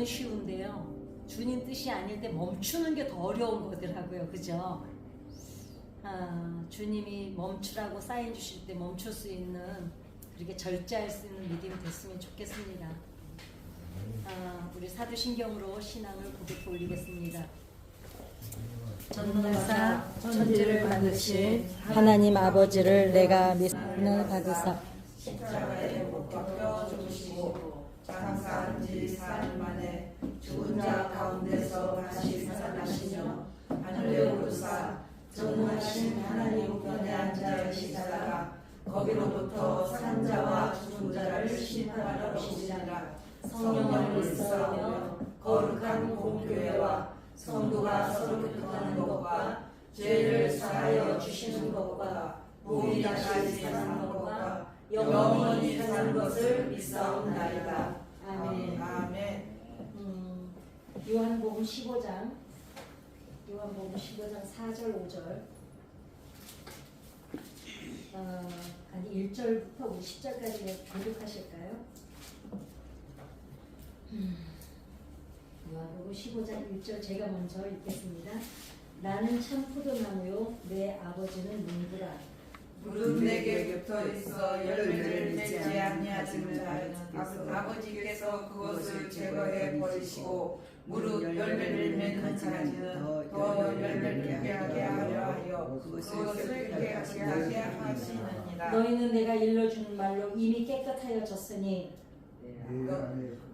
쉬운데요. 주님 뜻이 아닐 때 멈추는 게 더 어려운 거더라고요. 그죠? 주님이 멈추라고 사인 주실 때 멈출 수 있는, 그렇게 절제할 수 있는 믿음이 됐으면 좋겠습니다. 우리 사도신경으로 신앙을 고백해 올리겠습니다. 전능하사 천지를 만드신 하나님 아버지를 내가 믿음을 받으사 십자가에 못 박혀 죽으시고 장사한 지 4일 만에 죽은 자 가운데서 다시 살아나시며 하늘에 오르사 전능하신 하나님 우편에 앉아 계시다가 거기로부터 산 자와 죽은 자를 심판하러 오시리라. 성령을 믿사오며 거룩한 공교회와 성도가 서로 교통하는 것과 죄를 사하여 주시는 것과 몸이 다시 사는 것과 영원히 사는 것을 믿사옵나이다. 아멘. 아멘. 요한복음 15장 4절 5절 아니 1절부터 우리 10절까지 교독하실까요? 요한복음 15장 1절 제가 먼저 읽겠습니다. 나는 참 포도나무요 내 아버지는 농부라. 무릇 내게 붙어 있어 열매를 맺지 아니하지를 아버지께서 그것을 제거해 버리시고 무릇 열매를 맺는 자는 더 열매를 맺게 하려 하여 그것을 깨끗하게 하시느니라. 너희는 내가 일러준 말로 이미 깨끗하여졌으니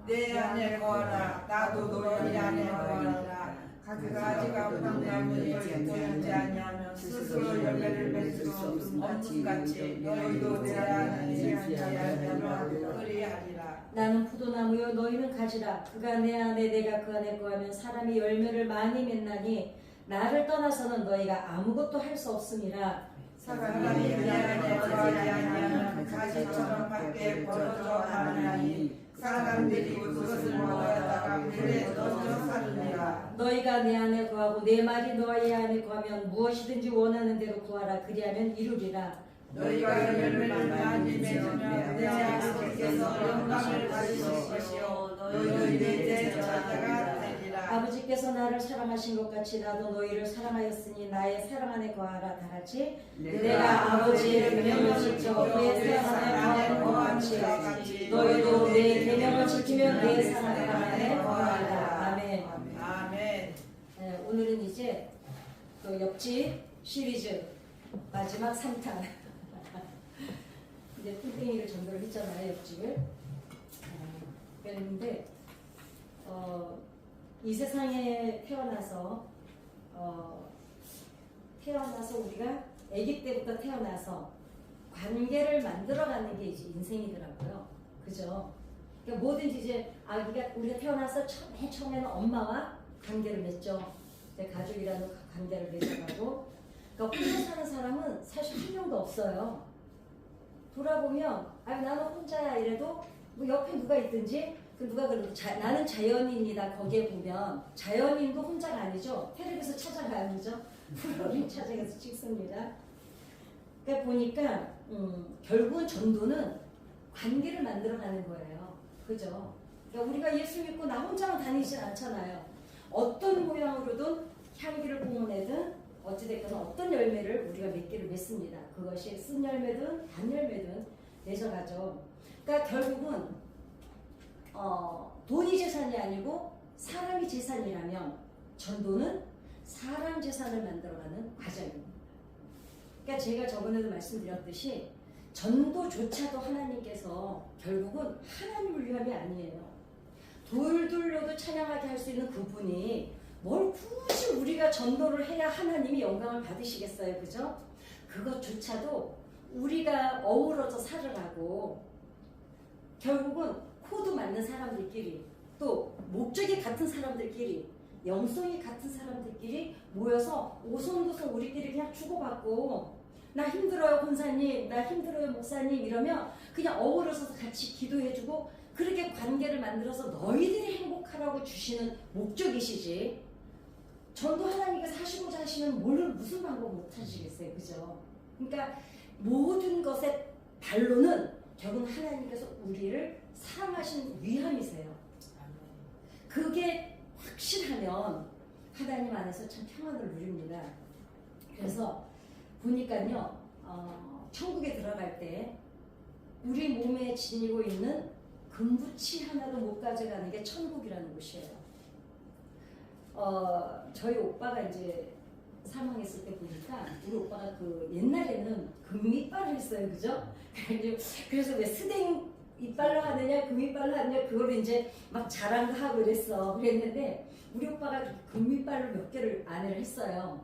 내 안에 거하라. 나도 너희 안에 거하라. 가지가 포도나무에 붙지 아니하면 스스로 열매를 맺을 수 없는 같이 너희도 내 안에 아니하면 그리하리라. 나는 포도나무요 너희는 가지라. 그가 내 안에 내가 그 안에 거하면 사람이 열매를 많이 맺나니 나를 떠나서는 너희가 아무것도 할 수 없음이라. 사람이 내 안에 거하지 아니하면 가지처럼 밖에 벌어져 나가나니 사람들이 그것을 먹어다가 물에 던져 사느니라. 너희가 내 안에 거하고 내 말이 너희 안에 거하면 무엇이든지 원하는 대로 구하라. 그리하면 이루리라. 너희가 열매를 많이 맺으면 내 아버지께서 영광을 받으실 것이요 너희는 내 제자가 되리라. 아버지께서 나를 사랑하신 것 같이 나도 너희를 사랑하였으니 나의 사랑 안에 거하라. 다 같이 내가 아버지의 계명을 지켜 그의 사랑 안에 거한 같이 너희도 내 계명을 지키면 내 사랑 안에 거하라. 아멘. 아멘. 네, 오늘은 이제 그 옆집 시리즈 마지막 3탄 이제 뚱땡이를 전도를 했잖아요. 옆집을. 그랬는데 이 세상에 태어나서 우리가 아기 때부터 태어나서 관계를 만들어가는 게 이제 인생이더라고요. 그죠? 그러니까 뭐든지 이제 우리가 태어나서 맨 처음에는 엄마와 관계를 맺죠. 가족이라는 관계를 맺어가고, 그러니까 혼자 사는 사람은 사실 한 명도 없어요. 돌아보면 나는 혼자야 이래도 뭐 옆에 누가 있든지 누가 그래도 나는 자연인이다. 거기에 보면 자연인도 혼자가 아니죠. 텔레비에서 찾아가야죠. 프로를 찾아가서 찍습니다. 그러니까 보니까 결국은 전도는 관계를 만들어가는 거예요. 그죠? 그러니까 우리가 예수 믿고 나 혼자만 다니진 않잖아요. 어떤 모양으로든 향기를 뿜어내든 어찌됐건 어떤 열매를 우리가 맺기를 맺습니다. 그것이 쓴 열매든 단 열매든 맺어가죠. 그러니까 결국은 돈이 재산이 아니고 사람이 재산이라면 전도는 사람 재산을 만들어가는 과정입니다. 그러니까 제가 저번에도 말씀드렸듯이 전도조차도 하나님께서 결국은 하나님을 위함이 아니에요. 돌들로도 찬양하게 할 수 있는 그분이 뭘 굳이 우리가 전도를 해야 하나님이 영광을 받으시겠어요. 그죠? 그것조차도 우리가 어우러져 살아가고 결국은 코드 맞는 사람들끼리 또 목적이 같은 사람들끼리 영성이 같은 사람들끼리 모여서 오손도손 우리끼리 그냥 주고받고 나 힘들어요 권사님, 나 힘들어요 목사님 이러면 그냥 어우러져서 같이 기도해주고 그렇게 관계를 만들어서 너희들이 행복하라고 주시는 목적이시지 전도 하나님께서 하시고자 하시면 무슨 방법 못 하시겠어요. 그죠? 그러니까 모든 것의 반론은 결국은 하나님께서 우리를 사랑하신 위함이세요. 그게 확실하면 하나님 안에서 참 평안을 누립니다. 그래서 보니까요, 천국에 들어갈 때 우리 몸에 지니고 있는 금붙이 하나도 못 가져가는 게 천국이라는 곳이에요. 저희 오빠가 이제 사망했을 때 보니까 우리 오빠가 그 옛날에는 금이빨을 했어요, 그죠? 그래서 왜 스댕 이빨로 하느냐, 금이빨로 하느냐, 그걸 이제 막 자랑하고 그랬는데 우리 오빠가 금이빨로 몇 개를 안해를 했어요.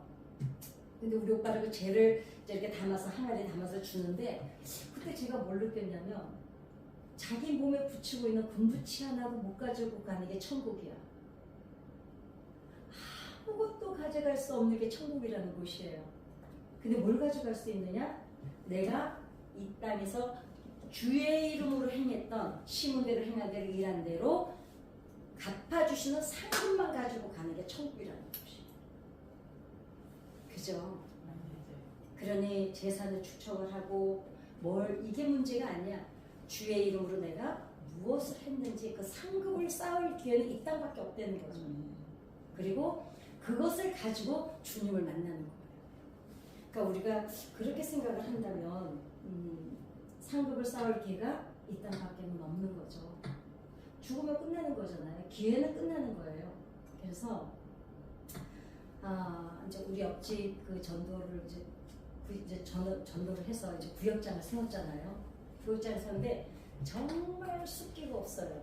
근데 우리 오빠는 그 젤을 이렇게 담아서 항아리에 담아서 주는데 그때 제가 뭘 느꼈냐면 자기 몸에 붙이고 있는 금붙이 하나도 못 가지고 가는 게 천국이야. 아무것도 가져갈 수 없는 게 천국이라는 곳이에요. 근데 뭘 가져갈 수 있느냐? 내가 이 땅에서 주의 이름으로 행했던 심은 대로 행한 대로 일한 대로 갚아주시는 상금만 가지고 가는 게 천국이라는 곳이에요. 그죠? 그러니 재산을 축적을 하고 이게 문제가 아니야. 주의 이름으로 내가 무엇을 했는지 그 상급을 쌓을 기회는 이 땅밖에 없다는 거죠. 그리고 그것을 가지고 주님을 만나는 거예요. 그러니까 우리가 그렇게 생각을 한다면 상급을 쌓을 기회가 이 땅밖에는 없는 거죠. 죽으면 끝나는 거잖아요. 기회는 끝나는 거예요. 그래서 이제 우리 옆집 그 전도를 이제 전도를 해서 이제 구역장을 세웠잖아요. 구역장을 세웠는데 정말 숫기가 없어요.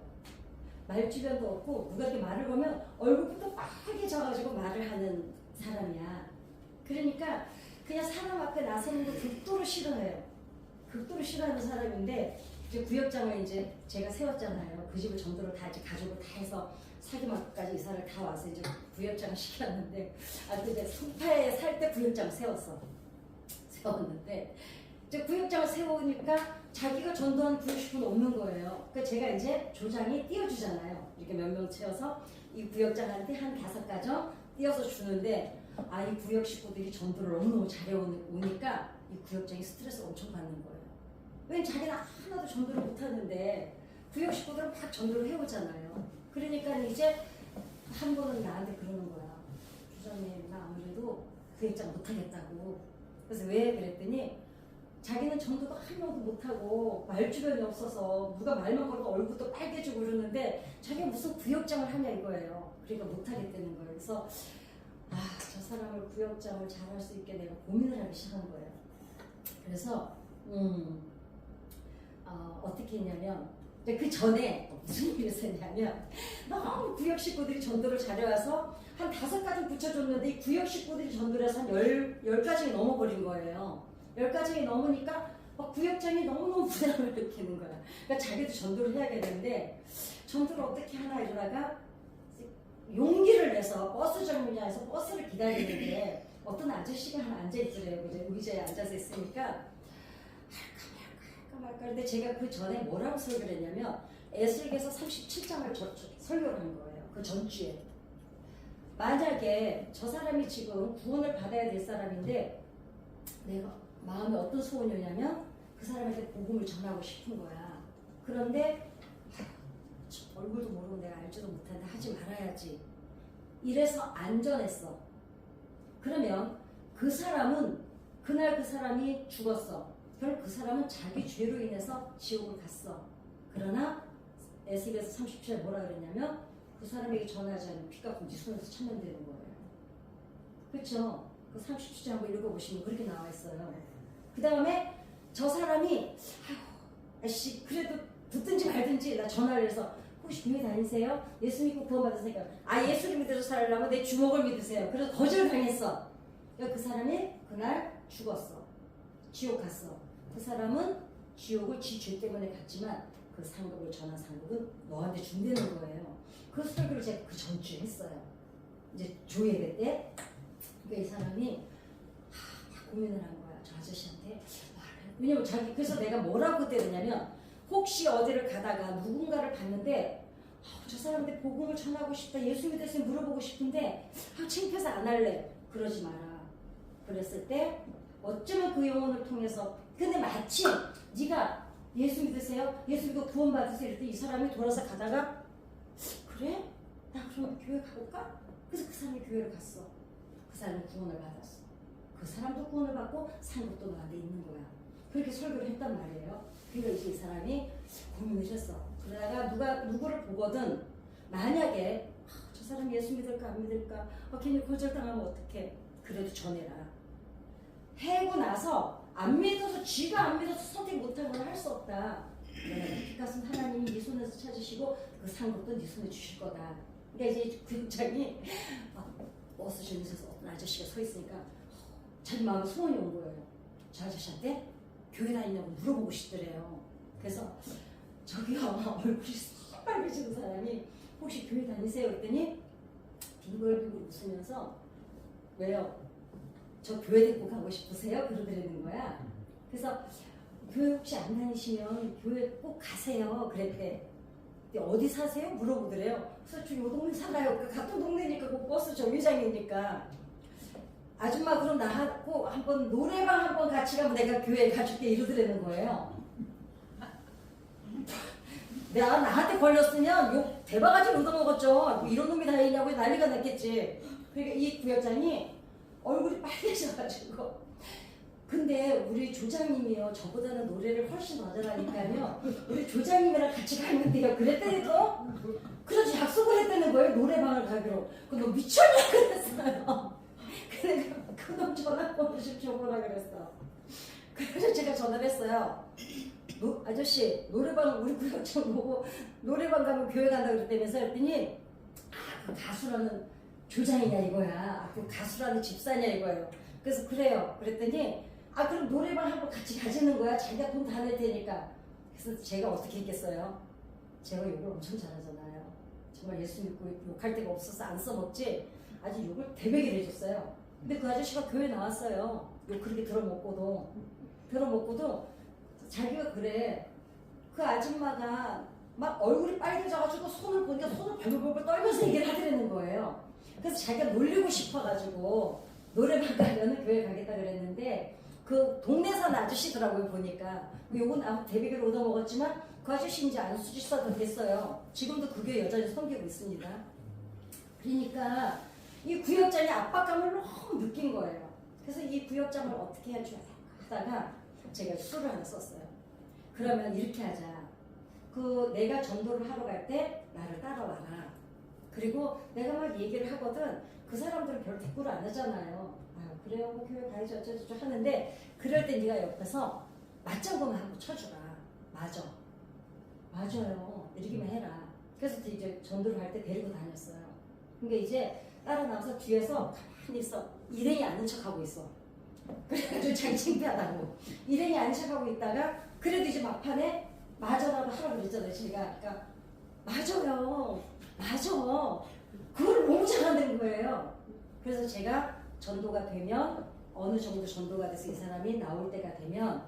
말 주변도 없고 누가 이렇게 말을 걸면 얼굴부터 빨개져가지고 말을 하는 사람이야. 그러니까 그냥 사람 앞에 나서는 거 극도로 싫어해요. 극도로 싫어하는 사람인데 이제 구역장을 이제 제가 세웠잖아요. 그 집을 전도를 다 이제 가족을 다 해서 사기만까지 이사를 다 와서 이제 구역장을 시켰는데 근데 송파에 살 때 구역장 세웠는데 이제 구역장을 세우니까 자기가 전도한 구역식구는 없는 거예요. 그러니까 제가 이제 조장이 띄워주잖아요. 이렇게 몇 명 채워서 이 구역장한테 한 5가정 띄워서 주는데 이 구역 식구들이 전도를 너무너무 잘해오니까 이 구역장이 스트레스 엄청 받는 거예요. 왜냐면 자기는 하나도 전도를 못하는데 구역 식구들은 막 전도를 해오잖아요. 그러니까 이제 한 번은 나한테 그러는 거야. 주장님, 나 아무래도 구역장 못하겠다고. 그래서 왜 그랬더니 자기는 전도도 한 명도 못하고 말주변이 없어서 누가 말만 걸어도 얼굴도 빨개지고 그러는데 자기가 무슨 구역장을 하냐 이거예요. 그러니까 못하겠다는 거예요. 그래서 저 사람을 구역장을 잘할 수 있게 내가 고민을 하기 시작한 거예요. 그래서 어떻게 했냐면 그 전에 무슨 일이 있었냐면 너무 구역 식구들이 전도를 잘해와서 한 5가지 붙여줬는데 이 구역 식구들이 전도를 해서 한 10가정이 넘어버린 거예요. 10가정이 넘으니까 구역장이 너무너무 부담을 느끼는 거야. 그러니까 자기도 전도를 해야겠는데 전도를 어떻게 하나 이러다가 용기를 내서 버스 정류장에서 버스를 기다리는데 어떤 아저씨가 하나 앉아있더래요. 이제 의자에 앉아서 있으니까 할까 말까. 근데 제가 그 전에 뭐라고 설교를 했냐면 에스겔서 37장을 설교를 한 거예요. 그 전주에. 만약에 저 사람이 지금 구원을 받아야 될 사람인데 내가 마음에 어떤 소원이 오냐면 그 사람한테 복음을 전하고 싶은 거야. 그런데 얼굴도 모르고 내가 알지도 못하는데 하지 말아야지. 이래서 안전했어. 그러면 그 사람은 그날 그 사람이 죽었어. 결국 그 사람은 자기 죄로 인해서 지옥을 갔어. 그러나 에스겔서 37에 뭐라 그랬냐면 그 사람에게 전하지 않으면 피 깎은 지 손에서 참는다는 거예요. 그렇죠? 그 37장 한번 읽어보시면 그렇게 나와 있어요. 그 다음에 저 사람이 아씨 그래도 듣든지 말든지 나 전화를 해서 혹시 교회 다니세요? 예수 믿고 구원 받으세요? 예수를 믿어서 살려면 내 주먹을 믿으세요. 그래서 거절을 당했어. 그 사람이 그날 죽었어. 지옥 갔어. 그 사람은 지옥을 지 죄 때문에 갔지만 그 상급을 전한 상급은 너한테 준다는 거예요. 그 설교를 제가 그 전주에 했어요. 이제 조예배 때. 그러니까 이 사람이 고민을 한 거야. 저 아저씨한테. 왜냐면 그래서 내가 뭐라고 그때 했냐면 혹시 어디를 가다가 누군가를 봤는데 저 사람한테 복음을 전하고 싶다. 예수 믿으세요 물어보고 싶은데 창피해서 안 할래. 그러지 마라. 그랬을 때 어쩌면 그 영혼을 통해서 근데 마침 네가 예수 믿으세요? 예수 믿고 구원 받으세요? 이랬더니 이 사람이 돌아서 가다가 그래? 나 그럼 교회 가볼까? 그래서 그 사람이 교회를 갔어. 그 사람이 구원을 받았어. 그 사람도 구원을 받고 상급도 나한테 있는 거야. 그렇게 설교를 했단 말이에요. 그러니까 이제 이 사람이 고민을 했어. 그러다가 누구를 보거든 만약에 저 사람 예수 믿을까 안 믿을까? 괜히 거절당하면 어떡해? 그래도 전해라. 해고 나서 안 믿어서 쥐가 안 믿어서 선택 못한 건 할 수 없다. 그것은 하나님이 네 손에서 찾으시고 그 상급도 네 손에 주실 거다. 그러니까 이제 구역장이 버스 주면서 어떤 아저씨가 서 있으니까 자기 마음에 소원이 온 거예요. 저 아저씨한테 교회 다니냐고 물어보고 싶더래요. 그래서 저기요 얼굴이 빨개지는 사람이 혹시 교회 다니세요? 그랬더니 빙글빙글 웃으면서 왜요? 저 교회 데리고 가고 싶으세요? 그러더라는 거야. 그래서 교회 혹시 안 다니시면 교회 꼭 가세요. 그랬대. 근데 어디 사세요? 물어보더래요. 그래서 저 요 동네 살아요. 같은 동네니까 그 버스 정류장이니까 아줌마 그럼 나하고 한번 노래방 한번 같이 가면 내가 교회에 가줄게 이러더라는 거예요. 내가 나한테 걸렸으면 욕 대바가지 얻어먹었죠. 뭐 이런 놈이 다 있냐고 난리가 났겠지. 그러니까 이 구역장이 얼굴이 빨개져가지고 근데 우리 조장님이요 저보다는 노래를 훨씬 더 잘하니까요 우리 조장님이랑 같이 가면 돼요 그랬더니 또 그래서 약속을 했다는 거예요. 노래방을 가기로. 너 미쳤냐 그랬어요. 그러니까 그놈 전화번호 좀 줘보라 그랬어. 그래서 제가 전화를 했어요. 아저씨 노래방 우리 구역장 보고 노래방 가면 교회 간다 그랬다면서 했더니 그 가수라는 조장이냐 이거야. 그 가수라는 집사냐 이거예요. 그래서 그래요. 그랬더니 그럼 노래방 한번 같이 가지는 거야. 자기가 돈 다 낼 테니까. 그래서 제가 어떻게 했겠어요? 제가 욕을 엄청 잘하잖아요. 정말 예수 믿고 욕할 데가 없어서 안 써먹지. 아주 욕을 대배기를 해줬어요. 근데 그 아저씨가 교회 나왔어요. 욕 그렇게 들어먹고도 자기가 그래. 그 아줌마가 막 얼굴이 빨개져가지고 손을 보니까 손을 벌벌벌 떨면서 얘기를 하더라는 거예요. 그래서 자기가 놀리고 싶어가지고 노래방 가면은 교회 가겠다 그랬는데 그 동네 사는 아저씨더라고요 보니까. 요건 아무 대비기로 얻어먹었지만 그 아저씨 이제 안수지사도 됐어요. 지금도 그 교회 여전히 섬기고 있습니다. 그러니까 이 구역장이 압박감을 너무 느낀 거예요. 그래서 이 구역장을 어떻게 해야 줄 하다가 제가 수를 하나 썼어요. 그러면 이렇게 하자. 내가 전도를 하러 갈 때 나를 따라와라. 그리고 내가 막 얘기를 하거든. 그 사람들은 별로 대꾸를 안 하잖아요. 그래요, 뭐 교회 가야지 어쩌고저쩌고 하는데 그럴 때 네가 옆에서 맞장구만 한번 쳐주라. 맞아요. 이러기만 해라. 그래서 이제 전도를 할 때 데리고 다녔어요. 그러니까 이제 따라 나와서 뒤에서 가만히 있어. 일행이 아는 척하고 있어. 그래가지고 자기 창피하다고 일행이 아는 척하고 있다가 그래도 이제 막판에 맞아라고 하라고 그랬잖아요. 제가 그러니까 맞아. 그걸 너무 잘한다는 거예요. 그래서 제가 전도가 되면 어느 정도 전도가 돼서 이 사람이 나올 때가 되면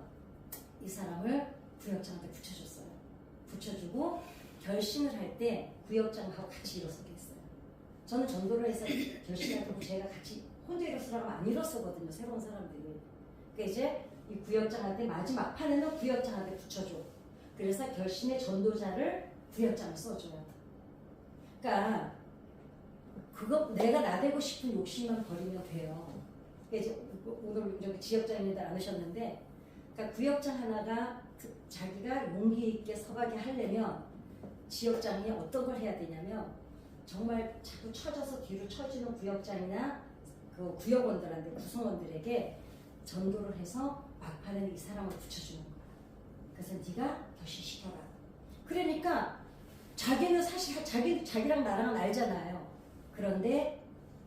이 사람을 구역장한테 붙여줬어요. 붙여주고 결심을 할 때 구역장하고 같이 일어서게 했어요. 저는 전도를 해서 결심할 때 제가 같이 혼자 일어서라고 안 일어서거든요. 새로운 사람들이. 그러니까 이제 이 구역장한테 마지막 판에는 구역장한테 붙여줘. 그래서 결심의 전도자를 구역장을 써줘요. 그러니까 그거 내가 나대고 싶은 욕심만 버리면 돼요. 그러니까 이제 오늘 여기 지역장님들 안 오셨는데, 그러니까 구역장 하나가 자기가 용기 있게 서가게 하려면 지역장이 어떤 걸 해야 되냐면 정말 자꾸 처져서 뒤로 처지는 구역장이나 그 구역원들한테 구성원들에게 전도를 해서 막판에는 이 사람을 붙여주는 거야. 그래서 네가 결심시켜라. 그러니까 자기는 사실 자기랑 나랑은 알잖아요. 그런데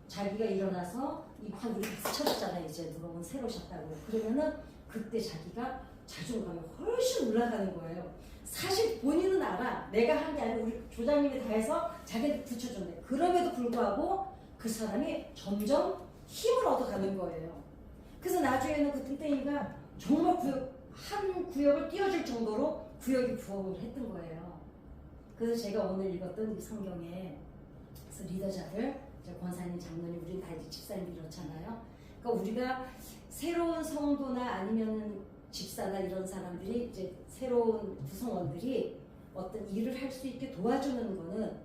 자기가 일어나서 한 우리 박수 쳐줬잖아요. 이제 누가 오늘 새로 오셨다고. 그러면은 그때 자기가 자존감이 훨씬 올라가는 거예요. 사실 본인은 알아. 내가 한 게 아니라 우리 조장님이 다 해서 자기한테 붙여줬네. 그럼에도 불구하고 그 사람이 점점 힘을 얻어가는 거예요. 그래서 나중에는 그 뚱땡이가 정말 한 구역을 띄워줄 정도로 구역이 부흥을 했던 거예요. 그래서 제가 오늘 읽었던 이 성경에 그래서 리더자들, 권사님, 장로님, 우리는 다 이제 집사님들 이렇잖아요. 그러니까 우리가 새로운 성도나 아니면 집사나 이런 사람들이 이제 새로운 구성원들이 어떤 일을 할 수 있게 도와주는 거는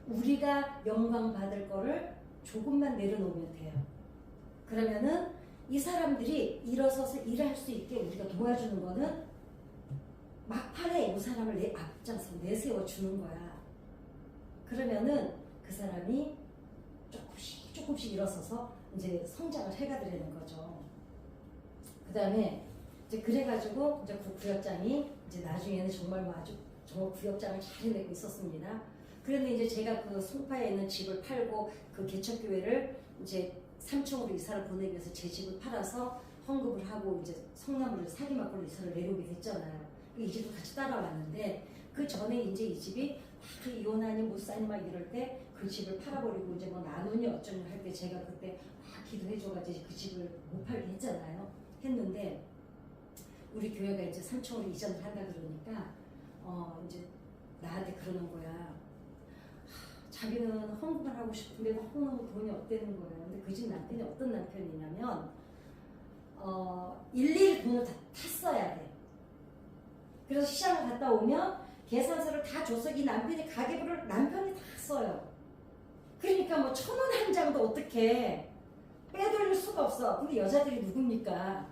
우리가 영광 받을 거를 조금만 내려놓으면 돼요. 그러면은 이 사람들이 일어서서 일할 수 있게 우리가 도와주는 거는 막판에 이 사람을 앞장서 내세워 주는 거야. 그러면은 그 사람이 조금씩 일어서서 이제 성장을 해가더라는 거죠. 그 다음에 이제 그래가지고 이제 그 구역장이 이제 나중에는 정말 아주 정말 구역장을 잘 해내고 있었습니다. 그런데 이제 제가 그 송파에 있는 집을 팔고 그 개척교회를 이제 3층으로 이사를 보내기 위해서 제 집을 팔아서 헌금을 하고 이제 성남으로 사기막걸로 이사를 내려오게 됐잖아요. 이 집도 같이 따라왔는데 그 전에 이제 이 집이 막 이혼하니 못 사니 막 이럴 때 그 집을 팔아버리고 이제 뭐 나누니 어쩌니 할 때 제가 그때 막 기도해줘가지고 그 집을 못 팔게 했잖아요. 했는데 우리 교회가 이제 3층으로 이전을 한다 그러니까 이제 나한테 그러는 거야. 자기는 헌금을 하고 싶은데 너무 돈이 없다는 거예요. 근데 그 집 남편이 어떤 남편이냐면 일일이 돈을 다 탔어야 돼. 그래서 시장을 갔다 오면 계산서를 다 줘서 이 남편이 가계부를 남편이 다 써요. 그러니까 뭐 1,000원 한 장도 어떻게 빼돌릴 수가 없어. 근데 여자들이 누굽니까?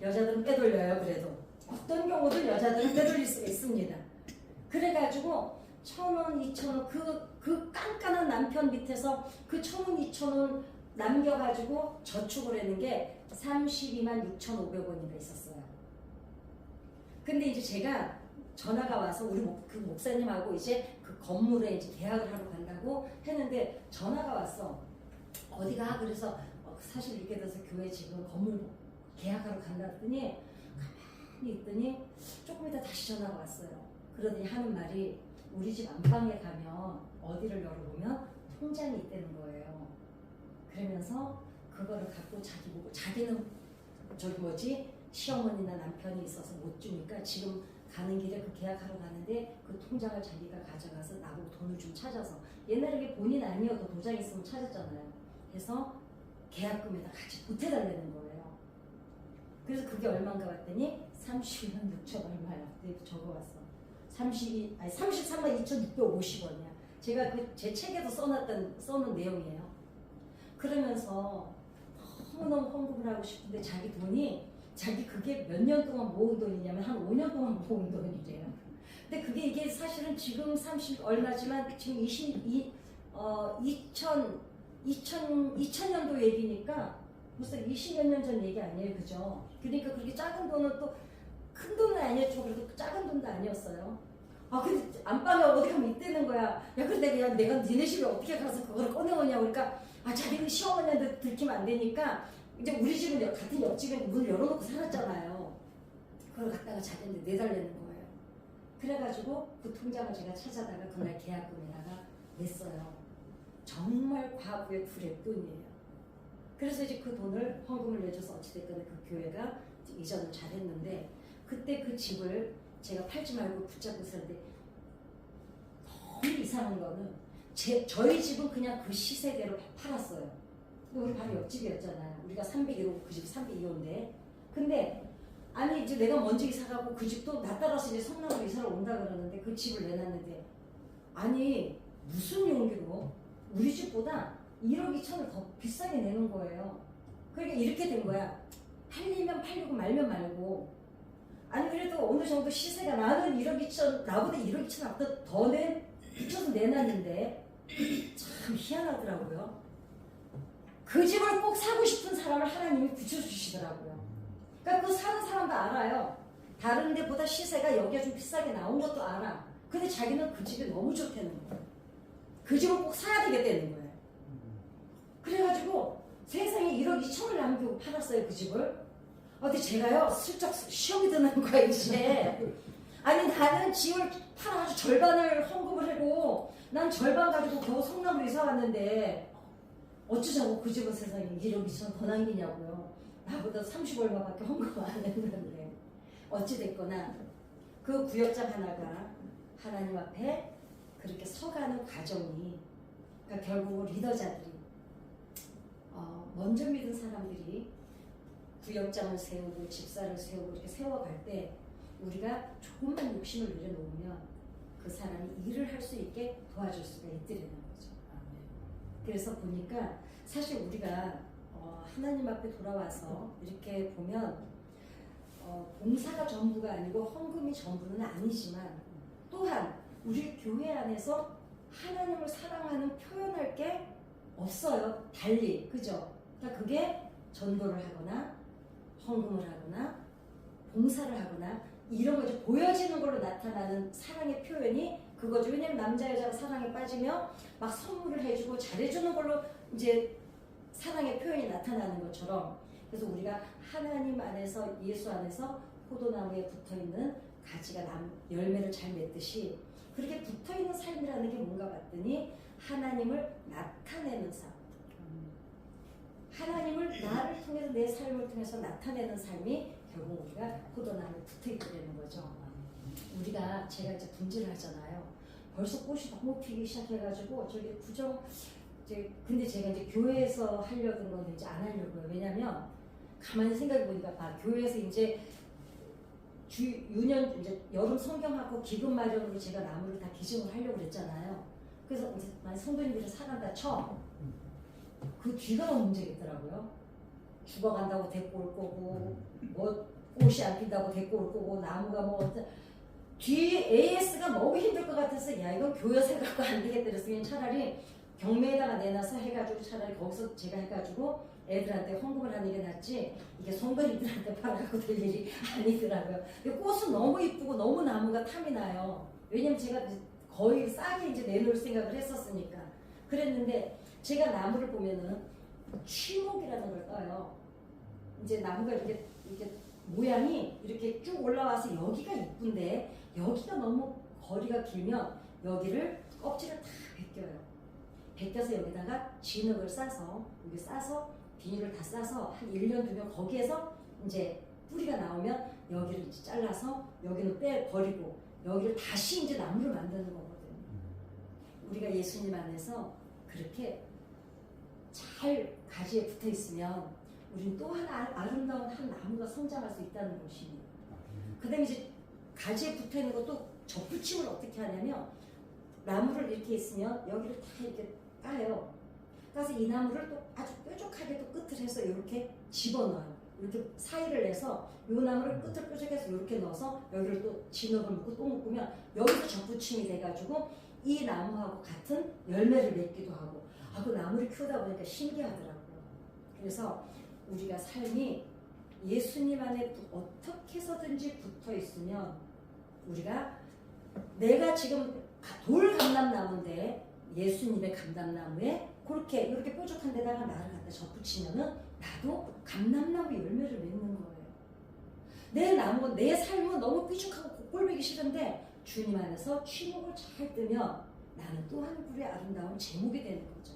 여자들은 빼돌려요. 그래도 어떤 경우도 여자들은 빼돌릴 수가 있습니다. 그래가지고 1,000원, 2,000원 그 깐깐한 남편 밑에서 그 1,000원, 2,000원 남겨가지고 저축을 하는 게 32만 6,500원이나 있었어요. 근데 이제 제가 전화가 와서 우리 그 목사님하고 이제 그 건물에 이제 계약을 하러 간다고 했는데 전화가 왔어. 어디가? 그래서 사실 이렇게 돼서 교회 지금 건물 계약하러 간다 했더니 가만히 있더니 조금 이따 다시 전화가 왔어요. 그러더니 하는 말이 우리 집 안방에 가면 어디를 열어보면 통장이 있다는 거예요. 그러면서 그거를 갖고 자기 보고 자기는 저기 뭐지 시어머니나 남편이 있어서 못 주니까 지금 가는 길에 그 계약하러 가는데 그 통장을 자기가 가져가서 나보고 돈을 좀 찾아서 옛날에 이게 본인 아니어도 도장 있으면 찾았잖아요. 그래서 계약금에다 같이 보태달라는 거예요. 그래서 그게 얼마인가 봤더니 32만 6천 얼마야. 그때 적어왔어. 33만 2,650원이야. 제가 그 제 책에도 써놓은 내용이에요. 그러면서 너무너무 헌금을 하고 싶은데 자기 돈이 자기 그게 몇 년 동안 모은 돈이냐면 한 5년 동안 모은 돈이래요. 근데 그게 이게 사실은 지금 30 얼마지만 지금 2000년도 얘기니까 벌써 20몇 년 전 얘기 아니에요. 그죠? 그러니까 그렇게 작은 돈은 또 큰 돈은 아니었죠. 그래도 작은 돈도 아니었어요. 근데 안방에 어디 가면 있다는 거야. 야, 근데 내가 니네 집에 어떻게 가서 그걸 꺼내오냐. 그러니까, 자기는 시어머니한테 들키면 안 되니까, 이제 우리 집은 같은 옆집에 문을 열어놓고 살았잖아요. 그걸 갖다가 자기한테 내달라는 거예요. 그래가지고 그 통장을 제가 찾아다가 그날 계약금에다가 냈어요. 정말 과부의 구례돈이에요. 그래서 이제 그 돈을 헌금을 내줘서 어찌됐건 그 교회가 이전을 잘했는데, 그때 그 집을 제가 팔지 말고 붙잡고 있었는데 너무 이상한 거는 저희 집은 그냥 그 시세대로 팔았어요. 근데 우리 바로 옆집이었잖아요. 우리가 301호 그 집 302호인데 근데 아니 이제 내가 먼저 이사가고 그 집도 나 따라서 이제 성남으로 이사를 온다 그러는데 그 집을 내놨는데 아니 무슨 용기로 우리 집보다 1억 2천을 더 비싸게 내는 거예요. 그러니까 이렇게 된 거야. 팔리면 팔리고 말면 말고 아니 그래도 어느 정도 시세가 나는 1억 2천 나보다 1억 2천 앞도 더 붙여서 내놨는데 참 희한하더라고요. 그 집을 꼭 사고 싶은 사람을 하나님이 붙여주시더라고요. 그러니까 그 사는 사람도 알아요. 다른 데보다 시세가 여기가 좀 비싸게 나온 것도 알아. 근데 자기는 그 집이 너무 좋다는 거예요. 그 집을 꼭 사야 되겠다는 거예요. 그래가지고 세상에 1억 2천을 남기고 팔았어요 그 집을. 근데 제가요 슬쩍 시험이 드는 거야 이제. 아니 나는 집을 팔아가지고 절반을 헌금을 하고 난 절반 가지고 겨우 성남으로 이사 왔는데 어쩌자고 그 집은 세상에 1억 2천 더 남기냐고요. 나보다 30 얼마밖에 헌금 안 했는데 어찌됐거나 그 구역장 하나가 하나님 앞에 그렇게 서가는 과정이 그러니까 결국 리더자들이 먼저 믿은 사람들이 구역장을 세우고 집사를 세우고 이렇게 세워갈 때 우리가 조금만 욕심을 내려놓으면 그 사람이 일을 할 수 있게 도와줄 수가 있더라는 거죠. 그래서 보니까 사실 우리가 하나님 앞에 돌아와서 이렇게 보면 봉사가 전부가 아니고 헌금이 전부는 아니지만 또한 우리 교회 안에서 하나님을 사랑하는 표현할 게 없어요. 달리. 그죠? 그러니까 그게 전도를 하거나 헌금을 하거나 봉사를 하거나 이런 거 이제 보여지는 걸로 나타나는 사랑의 표현이 그거죠. 왜냐면 남자 여자가 사랑에 빠지면 막 선물을 해주고 잘해주는 걸로 이제 사랑의 표현이 나타나는 것처럼, 그래서 우리가 하나님 안에서 예수 안에서 포도나무에 붙어있는 가지가 열매를 잘 맺듯이 그렇게 붙어있는 삶이라는 게 뭔가 봤더니 하나님을 나타내는 삶, 하나님을 나를 통해서 내 삶을 통해서 나타내는 삶이 결국 우리가 포도나무에 붙어있다는 거죠. 우리가 제가 이제 분지를 하잖아요. 벌써 꽃이 너무 피기 시작해가지고 저기 근데 제가 이제 교회에서 하려던 건 이제 안 하려고요. 왜냐면 가만히 생각해 보니까 교회에서 이제 유년 이제 여름 성경하고 기금 마련으로 제가 나무를 다 기증을 하려고 그랬잖아요. 그래서 이제 많이 성도님들이 사간다 쳐. 그 뒤가 너무 문제겠더라고요. 죽어간다고 데리고 올 거고, 뭐 꽃이 안 핀다고 데리고 올 거고, 나무가 뭐 뒤에 AS가 너무 힘들 것 같아서 야 이건 교회 생각과 안 되겠다 그래서 그냥 차라리 경매에다가 내놔서 해가지고 차라리 거기서 제가 해가지고 애들한테 헌금을 하는 게 낫지 이게 성도님들한테 팔아갖고 될 일이 아니더라고요. 근데 꽃은 너무 이쁘고 너무 나무가 탐이 나요. 왜냐면 제가 거의 싸게 이제 내놓을 생각을 했었으니까. 그랬는데 제가 나무를 보면은 취목이라는 걸 떠요. 이제 나무가 이렇게 모양이 이렇게 쭉 올라와서 여기가 이쁜데 여기가 너무 거리가 길면 여기를 껍질을 다 벗겨요. 벗겨서 여기다가 진흙을 싸서 여기 싸서 비닐을 다 싸서 한 1년 두면 거기에서 이제 뿌리가 나오면 여기를 이제 잘라서 여기는 빼버리고 여기를 다시 이제 나무를 만드는 거거든요. 우리가 예수님 안에서 그렇게 잘 가지에 붙어 있으면 우리는 또 하나 아름다운 한 나무가 성장할 수 있다는 것입니다. 그 다음에 이제 가지에 붙어 있는 것도 접붙임을 어떻게 하냐면 나무를 이렇게 있으면 여기를 다 이렇게 까요. 그래서 이 나무를 또 아주 뾰족하게 또 끝을 해서 이렇게 집어넣어요. 이렇게 사이를 내서 이 나무를 끝을 뾰족해서 이렇게 넣어서 여기를 또 진흙을 묶고 또 묶으면 여기서 접붙임이 돼가지고 이 나무하고 같은 열매를 맺기도 하고 그 나무를 키우다 보니까 신기하더라고요. 그래서 우리가 삶이 예수님 안에 어떻게 해서든지 붙어 있으면 우리가 내가 지금 돌 감람나무인데 예수님의 감람나무에 그렇게 이렇게 뾰족한 데다가 나를 갖다 접붙이면은 나도 감람나무 열매를 맺는 거예요. 내 나무, 내 삶은 너무 삐죽하고 꼴보기 싫은데 주님 안에서 취목을 잘 뜨면 나는 또 한 그루의 아름다운 제목이 되는 거죠.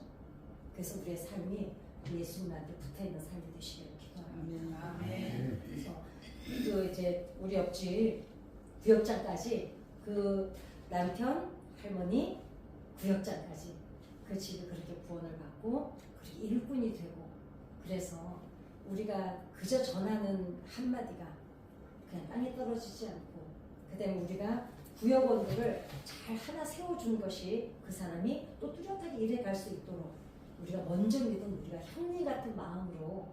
그래서 우리의 삶이 예수님한테 붙어있는 삶이 되시기를 기도합니다. 아멘. 그래서 그 이제 우리 옆집 구역장까지 그 남편, 할머니, 구역장까지 그 집이 그렇게 구원을 받고 그렇게 일꾼이 되고 그래서 우리가 그저 전하는 한마디가 그냥 땅에 떨어지지 않고 그 다음에 우리가 구역원들을 잘 하나 세워준 것이 그 사람이 또 뚜렷하게 일해 갈 수 있도록 우리가 먼저 믿은 우리가 형님 같은 마음으로